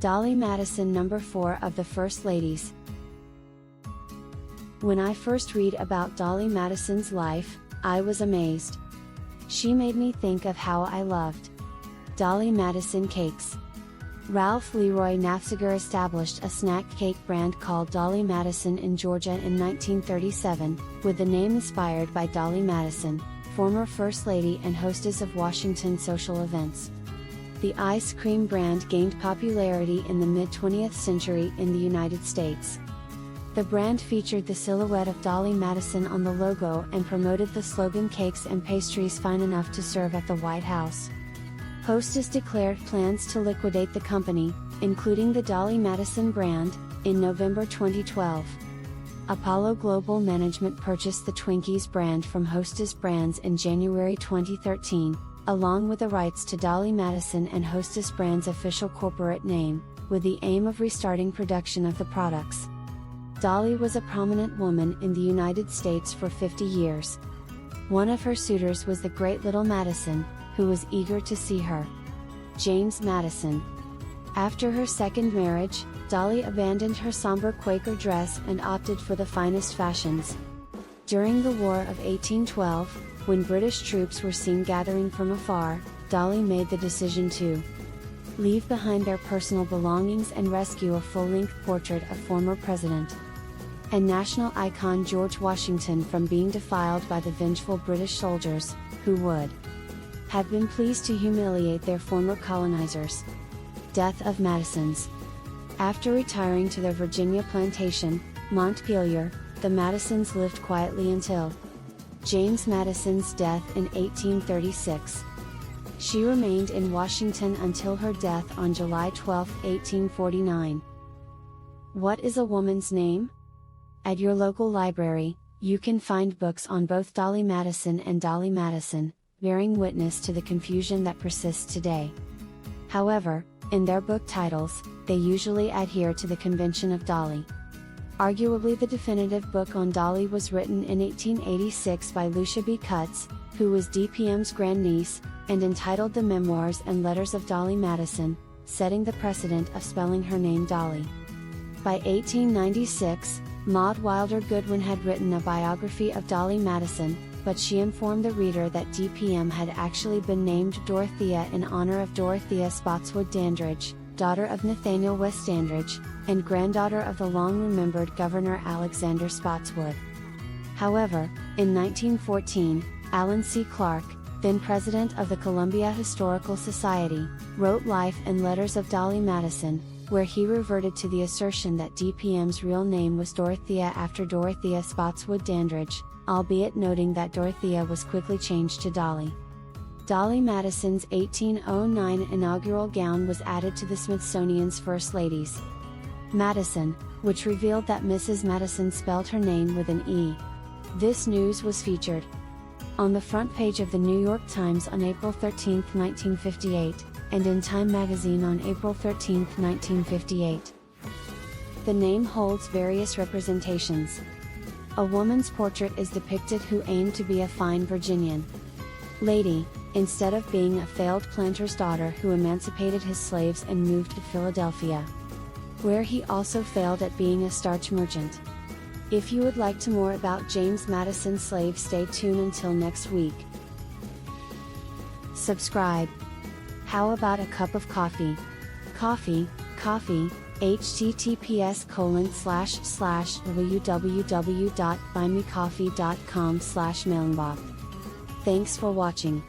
Dolley Madison, number 4 of the First Ladies. When I first read about Dolley Madison's life, I was amazed. She made me think of how I loved Dolley Madison cakes. Ralph Leroy Nafziger established a snack cake brand called Dolley Madison in Georgia in 1937, with the name inspired by Dolley Madison, former First Lady and hostess of Washington social events. The ice cream brand gained popularity in the mid-20th century in the United States. The brand featured the silhouette of Dolley Madison on the logo and promoted the slogan "Cakes and pastries fine enough to serve at the White House." Hostess declared plans to liquidate the company, including the Dolley Madison brand, in November 2012. Apollo Global Management purchased the Twinkies brand from Hostess Brands in January 2013, along with the rights to Dolley Madison and Hostess Brands' official corporate name, with the aim of restarting production of the products. Dolley was a prominent woman in the United States for 50 years. One of her suitors was the great little Madison, who was eager to see her. James Madison. After her second marriage, Dolley abandoned her somber Quaker dress and opted for the finest fashions. During the War of 1812, when British troops were seen gathering from afar, Dolley made the decision to leave behind their personal belongings and rescue a full-length portrait of former President and national icon George Washington from being defiled by the vengeful British soldiers, who would have been pleased to humiliate their former colonizers. Death of Madisons. After retiring to their Virginia plantation, Montpelier, the Madisons lived quietly until James Madison's death in 1836. She remained in Washington until her death on July 12, 1849. What is a woman's name? At your local library, you can find books on both Dolley Madison and Dolley Madison, bearing witness to the confusion that persists today. However, in their book titles, they usually adhere to the convention of Dolley. Arguably the definitive book on Dolley was written in 1886 by Lucia B. Cutts, who was DPM's grandniece, and entitled The Memoirs and Letters of Dolley Madison, setting the precedent of spelling her name Dolley. By 1896, Maud Wilder Goodwin had written a biography of Dolley Madison, but she informed the reader that DPM had actually been named Dorothea in honor of Dorothea Spotswood Dandridge, daughter of Nathaniel West Dandridge, and granddaughter of the long-remembered Governor Alexander Spotswood. However, in 1914, Alan C. Clark, then president of the Columbia Historical Society, wrote Life and Letters of Dolley Madison, where he reverted to the assertion that DPM's real name was Dorothea after Dorothea Spotswood Dandridge, albeit noting that Dorothea was quickly changed to Dolley. Dolley Madison's 1809 inaugural gown was added to the Smithsonian's First Ladies Madison, which revealed that Mrs. Madison spelled her name with an E. This news was featured on the front page of the New York Times on April 13, 1958, and in Time magazine on April 13, 1958. The name holds various representations. A woman's portrait is depicted who aimed to be a fine Virginian lady, instead of being a failed planter's daughter who emancipated his slaves and moved to Philadelphia, where he also failed at being a starch merchant. If you would like to more about James Madison's slave, stay tuned until next week. Subscribe. How about a cup of coffee? Coffee, https://www.buymecoffee.com/mailbox. Thanks for watching.